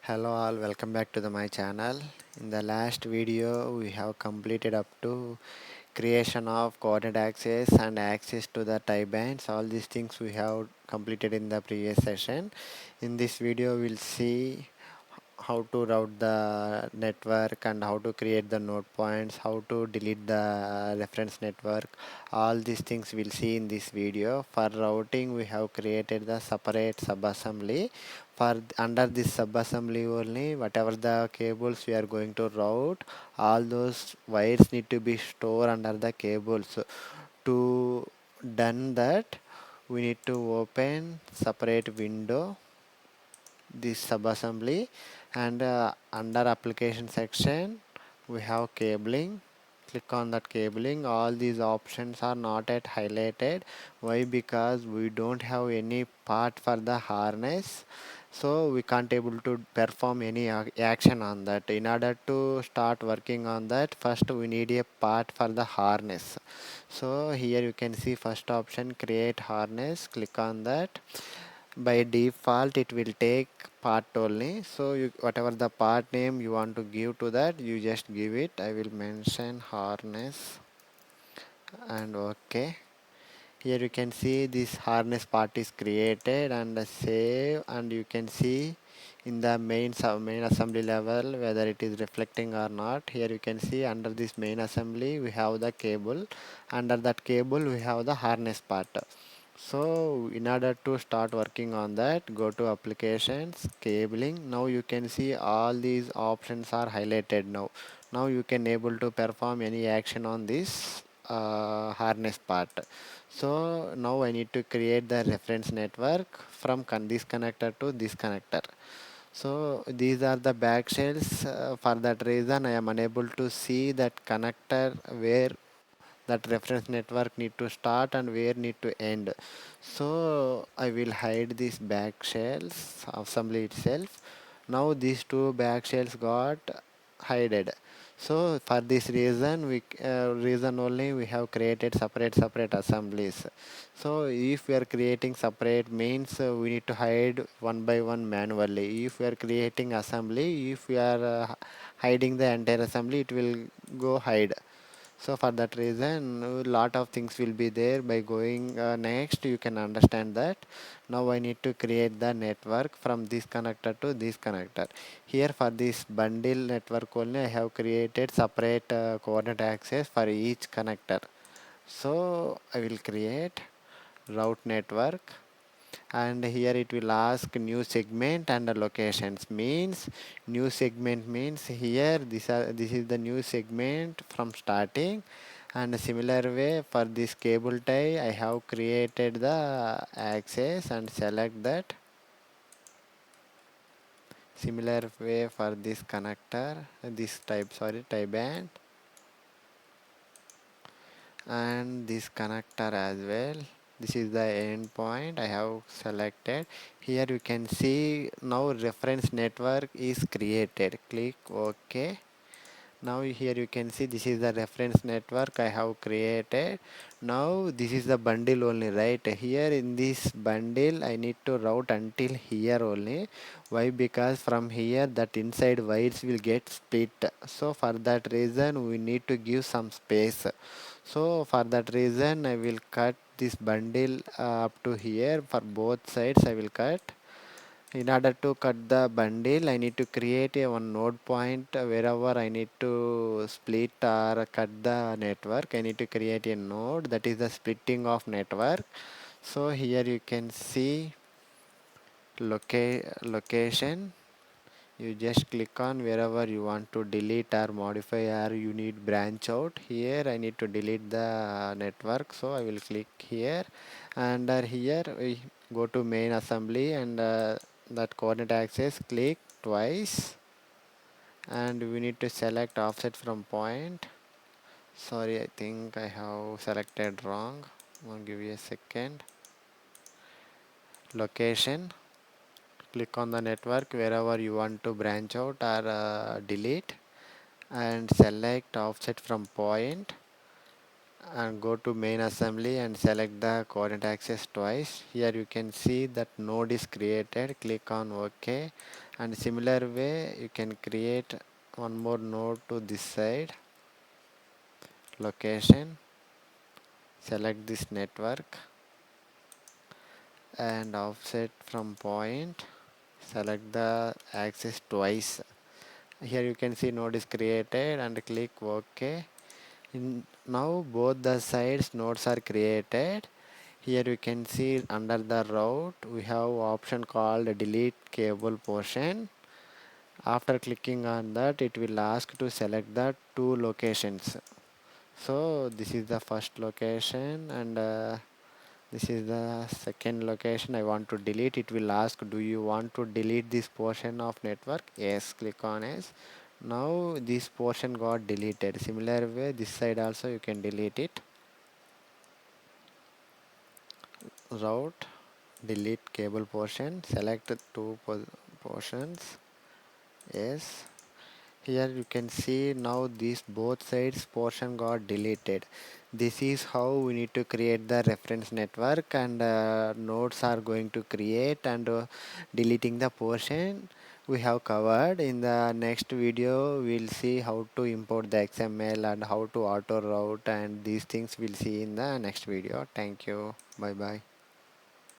Hello all, welcome back to my channel. In the last video we have completed up to creation of coordinate access and access to the tie bands. All these things we have completed in the previous session. In this video we'll see how to route the network and how to create the node points, how to delete the reference network. All these things we'll see in this video. For routing we have created the separate subassembly. For under this subassembly only, whatever the cables we are going to route, all those wires need to be stored under the cables. To done that, we need to open separate window, this subassembly, and under application section we have cabling. Click on that cabling. All these options are not yet highlighted. Why? Because we don't have any part for the harness, so we can't able to perform any action on that. In order to start working on that, first we need a part for the harness. So here you can see first option, create harness. Click on that. By default it will take part only, so you whatever the part name you want to give to that, you just give it. I will mention harness and okay. Here you can see this harness part is created and save, and you can see in the main assembly level whether it is reflecting or not. Here you can see under this main assembly we have the cable, under that cable we have the harness part. So in order to start working on that, go to applications, cabling. Now you can see all these options are highlighted now. Now you can able to perform any action on this harness part. So now I need to create the reference network from this connector to this connector. So these are the back shells. For that reason I am unable to see that connector where that reference network need to start and where need to end. So I will hide these back shells assembly itself. Now these two back shells got hidden. So for this reason reason only we have created separate assemblies. So if we are creating separate means we need to hide one by one manually. If we are creating assembly, if we are hiding the entire assembly, it will go hide. So for that reason a lot of things will be there. By going next you can understand that. Now I need to create the network from this connector to this connector. Here for this bundle network only I have created separate coordinate access for each connector. So I will create route network, and here it will ask new segment and the locations. Means new segment means here this is the new segment from starting, and a similar way for this cable tie I have created the access and select that. Similar way for this connector, this type, sorry, tie band, and this connector as well. This is the end point I have selected. Here you can see now reference network is created. Click OK. Now here you can see this is the reference network I have created. Now this is the bundle only, right? Here in this bundle I need to route until here only. Why? Because from here that inside wires will get split. So for that reason we need to give some space. So for that reason I will cut this bundle up to here. For both sides I will cut. In order to cut the bundle I need to create a one node point. Wherever I need to split or cut the network, I need to create a node, that is the splitting of network. So here you can see location. You just click on wherever you want to delete or modify, or you need branch out. Here I need to delete the network, so I will click here. And here we go to main assembly, and that coordinate access, click twice, and we need to select offset from point. Sorry, I think I have selected wrong. I'll give you a second. Location, click on the network wherever you want to branch out or delete, and select offset from point, and go to main assembly and select the coordinate access twice. Here you can see that node is created. Click on OK, And similar way you can create one more node to this side, location, select this network and offset from point, select the axis twice. Here you can see node is created and click OK. Now both the sides nodes are created. Here you can see under the route we have option called delete cable portion. After clicking on that, it will ask to select the two locations. So this is the first location and this is the second location. I want to delete. It will ask, do you want to delete this portion of network? Yes, click on yes. Now this portion got deleted. Similar way this side also you can delete it. Route, delete cable portion, select two portions. Yes. Here you can see now these both sides portion got deleted. This is how we need to create the reference network, and nodes are going to create and deleting the portion we have covered. In the next video we'll see how to import the XML and how to auto route, and these things we'll see in the next video. Thank you. Bye bye.